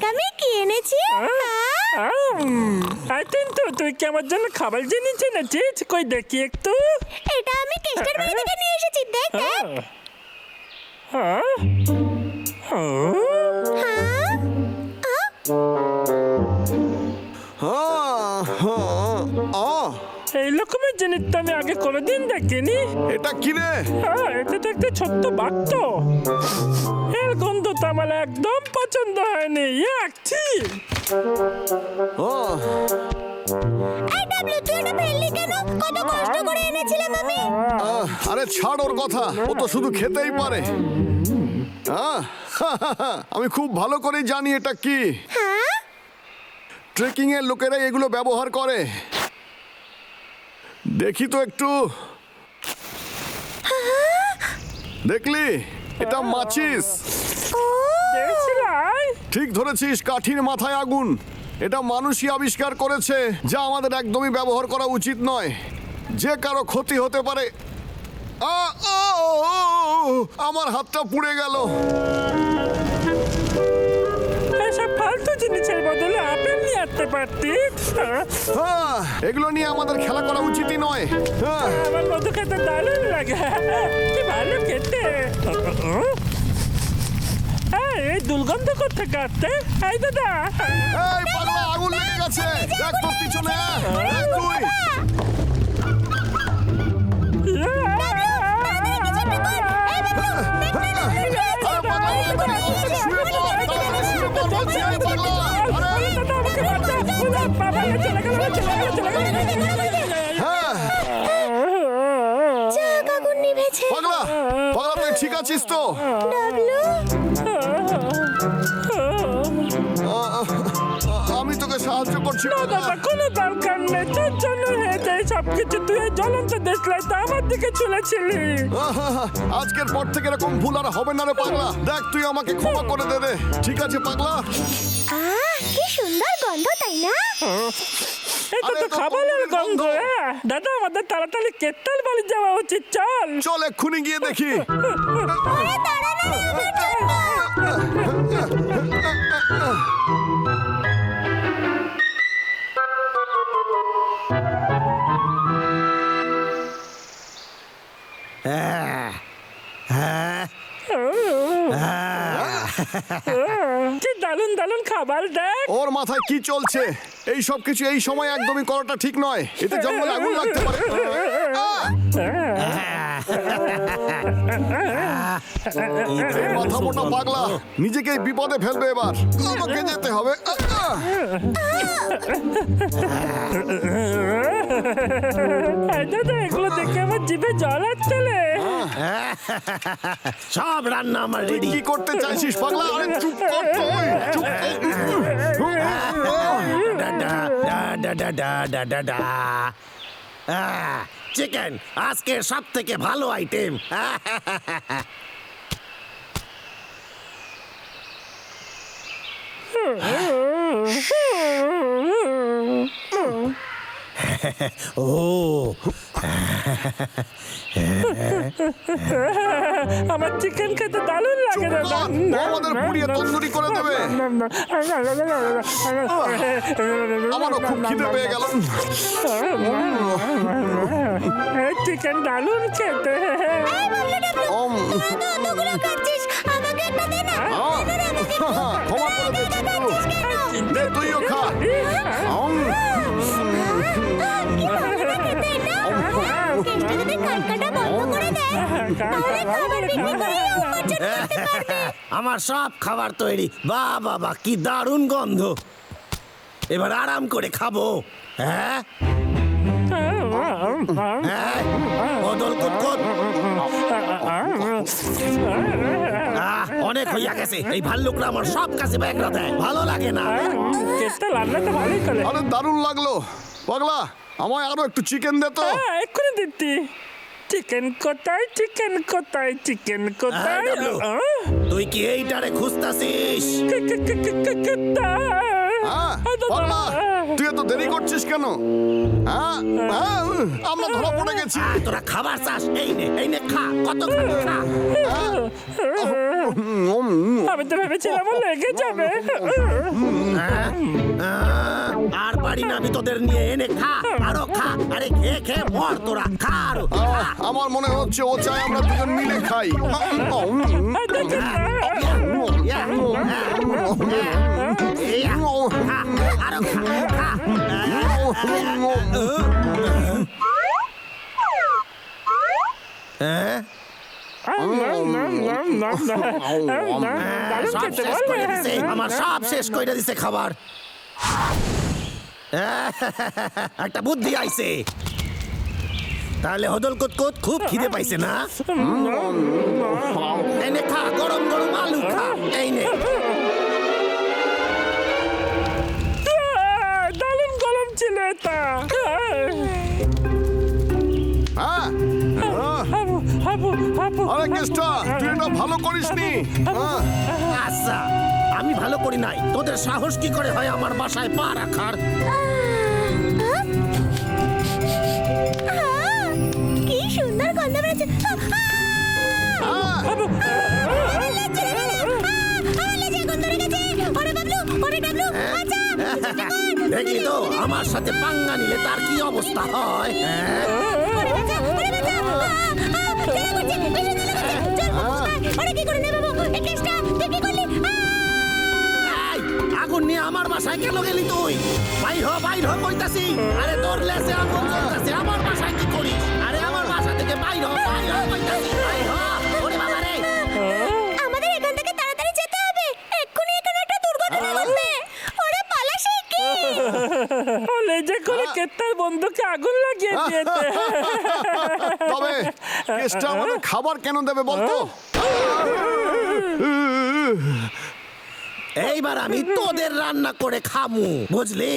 আমি কি এনেছি? কিন্তু তুই কি আমার জন্য খাবার জিনিস এনেছিস? কই দেখি একটু। এটা আমি কেস্টের বাড়ি থেকে নিয়ে এসেছি, দেখ দেখ। হ্যাঁ এই রকমের জিনিস তো আমি আগে কোনোদিন দেখিনি। এটা কি রে? এটা তো একটা ছোট্ট বাক্স। এর গন্ধ তো আমার একদম পছন্দ হয়নি। একছি এই ডাবলু, তুই এটা ফেললি কেন? কত কষ্ট করে এনেছিলাম আমি। আরে ছাড় ওর কথা, ও তো শুধু খেতেই পারে। আমি খুব ভালো করেই জানি এটা কি। ট্রেকিং এর লোকেরা এগুলো ব্যবহার করে। দেখি তো একটু। দেখলি, এটা মাচিস। ঠিক ধরেছিস, কাঠির মাথায় আগুন। এটা মানুষই আবিষ্কার করেছে, যা আমাদের একদমই ব্যবহার করা উচিত নয়। যে কারো ক্ষতি হতে পারে। আমার হাতটা পুড়ে গেল। এসব ফালতু জিনিসের বদলে আপেল নিয়ে আসতে পারতিস। এগুলো নিয়ে আমাদের খেলা করা উচিতই নয়। আমার মধু খেতে দারুণ লাগে। কি ভালো খেতে। এই দুর্গন্ধ করতে কাটতে। এই দাদা, এই পাগলা, আগুন লেগে গেছে। দেখ তোর পিছনে। তুই পাগলা, পাগলা, তুই ঠিক আছিস তো? আমি তোকে সাহায্য করছি। দাদা, কোনো দরকার নেই। তোর জন্য হয়েছে সবকিছু। তুই জ্বলন্ত দেশলাই তো আমার দিকে চলেছিলি। আজকের পর থেকে এরকম ভুল আর হবে না রে পাগলা। দেখ, তুই আমাকে ক্ষমা করে দে রে। ঠিক আছে পাগলা? কি সুন্দর গন্ধ, তাই না? এটা তো খাবারের গন্ধ। দাদা, আমাদের তাড়াতাড়ি কেত্তাল বাড়ি যাওয়া উচিত। চল চল, এক্ষুনি গিয়ে দেখি। কি দারুণ দারুণ খাবার দেখ। ওর মাথায় কি চলছে? এই সব কিছু এই সময় একদমই করাটা ঠিক নয়। এতে জঙ্গলে আগুন লাগতে পারে। এই মাথা মোটা পাগলা নিজেকে বিপদে ফেলবে। এবার আমাকে যেতে হবে। দাদা, এগুলো দেখে আমার জিভে জল আসছে। সব রান্না আমার রেডি। কি করতে চাইছিস পাগলা? আরে চুপ কর তুই। চুপ চিকেন আজকের সব থেকে ভালো আইটেম। ও আমার চিকেন খেতে দারুণ লাগে। দাদা, আমাদের পুড়িয়ে তন্দুরি করে দেবে। আমারও খুব খিদে পেয়ে গেল। চিকেন দারুণ খেতে। ক্ষমা করে দে চিন্টু। দে, তুইও খা। আমার সব খাবার তৈরি। বাহ বাবা, কি দারুণ গন্ধ। এবার আরাম করে খাবো। হ্যাঁ, বদল কুতকুত। অনেক হইয়া গেছে। এই ভাল্লুকরা আমার সব কাছে ব্যাগরা দেয়, ভালো লাগে না। আরে দারুণ লাগলো। পাগলা, আমায় আরো একটু চিকেন দে তো। এক্ষুনি দিচ্ছি। চিকেন কোথায়? চিকেন কোথায়? চিকেন কোথায়? তুই কি এইটারে খুঁজতাছিস? পাগলা, তুই এত দেরি করছিস কেন? আমরা ধরা পড়ে গেছি। তোরা খাবার চাস? এই নে, এই নে, খা। কত খাবি, খা। আমি তো ভেবেছিলাম ও লেগে যাবে। আর পারি না আমি তোদের নিয়ে, এনে খা, আরো খা, আরে খেয়ে খেয়ে মর তোরা, খা আরো। আমার মনে হচ্ছে ও চায় আমরা দুজন মিলে খাই। আরো খা, সব শেষ করে দিছে, আমার সব শেষ করে দিছে খাবার। একটা বুদ্ধি আইছে, তাহলে হদল কুতকুত খুব খিদে পাইছে না? এই নে খা, গরম গরম আলু খা, এই নে। দারুণ গরম ছিল এটা। হ্যাঁ হাবু হাবু হাবু। আরে কেষ্টা, তুই এটা ভালো করিসনি। আচ্ছা, আমি ভালো করি নাই, তোদের সাহস কি করে হয় আমার বাসায় পা রাখার? কি সুন্দর গন্ধ বেরোচ্ছে। আমার লেজে গন্ধ লেগেছে। ওরে বাবলু, ওরে ডাবলু, বাঁচা। দেখলি তো আমার সাথে পাঙ্গা নিলে তার কি অবস্থা হয়। ওরে বাঁচা, ওরে বাঁচা। লেগে পড়ছে, এসে লেগে পড়ছে। চল, ওরে কি করে নেবে বাবু? এই কেসটা তুই কি করলি? এই, আগুন নিয়ে আমার বাসায় কেন গেলি তুই? বাইর হ কইতাছি। আরে তোর লেজে আগুন জ্বলতাছে, আমার বাসায় কি করিস? আরে আমার বাসা থেকে বাইর হ কইতাছি। বাইর হ। ওরে বাবা রে। আমাদের এখান থেকে তাড়াতাড়ি যেতে হবে। এক্ষুনি এখানে একটা দুর্ঘটনা ঘটবে। ওরে পালা শিখি। ও লেজে করে কেতার বন্ধুকে আগুন লাগিয়ে দিয়েছে। তবে কেষ্টা আমাদের খাবার কেন দেবে বলতো? এইবার আমি তোদের রান্না করে খামু, বুঝলি?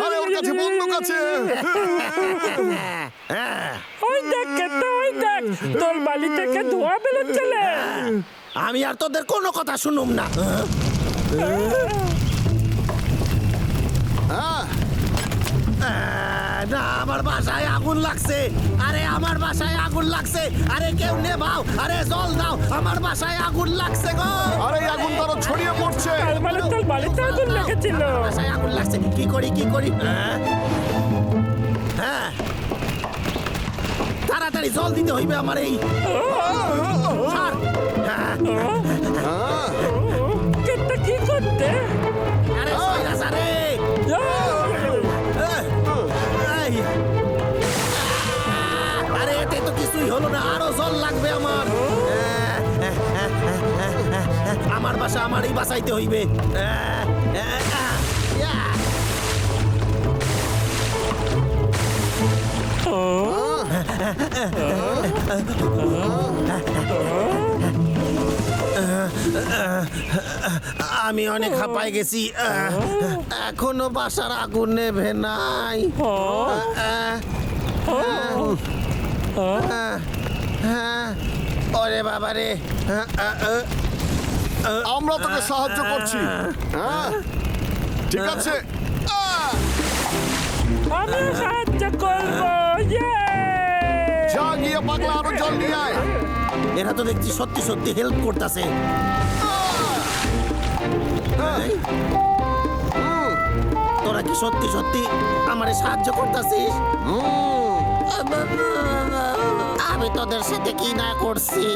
আরে ওর কাছে বন্দুক আছে। ওই দেখ কেতা, ওই দেখ তোর বালি থেকে ধোঁয়া বেরোচ্ছে। আমি আর তোদের কোনো কথা শুনুম না। না, আমার বাসায় আগুন লাগছে। আরে আমার বাসায় আগুন লাগছে। আরে কেউ নেভাও, আরে জল দাও, আমার বাসায় আগুন লাগছে গো। আরে এই আগুন তারা ছড়িয়ে পড়ছে। তার মানে তোর বালিতে আগুন লেগেছিল। আমার বাসায় আগুন লাগছে, কি করি? হ্যাঁ, তাড়াতাড়ি জল দিতে হইবে আমার এই। ছাড়। হ্যাঁ। কেতা কি করতে? আরে সৈরাস, আরে এই। আরে এতে তো কিছুই হলো না, আরো জল লাগবে আমার। আমার বাসা আমারই বাঁচাইতে হইবে। আমি অনেক হাঁপাই গেছি, এখনো বাসার আগুন নেভে নাই। ওরে বাবা রে। আমরা তোকে সাহায্য করছি। হ্যাঁ ঠিক আছে। আমি সাহায্য করবো। যা গিয়ে পাগলা আরো জল নিয়ে আয়। এরা তো দেখছি সত্যি সত্যি হেল্প করতেছে। তোরা কি সত্যি সত্যি আমারে সাহায্য করতেছিস? আমি তোদের সাথে কি না করছি?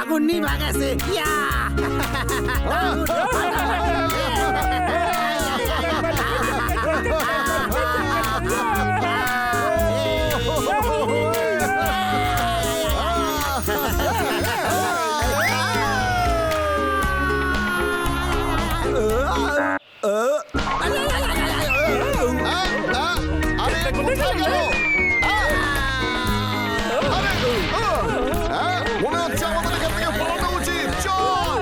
আগুন নিভা গেছে। আরে কোথায় গেল? মনে হচ্ছে আমাদের এখান থেকে পালানো উচিত। চল।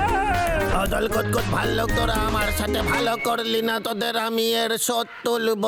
অদল কতকত ভাল্লুক, তোরা আমার সাথে ভালো করলি না, তোদের আমি এর শোধ তুলব।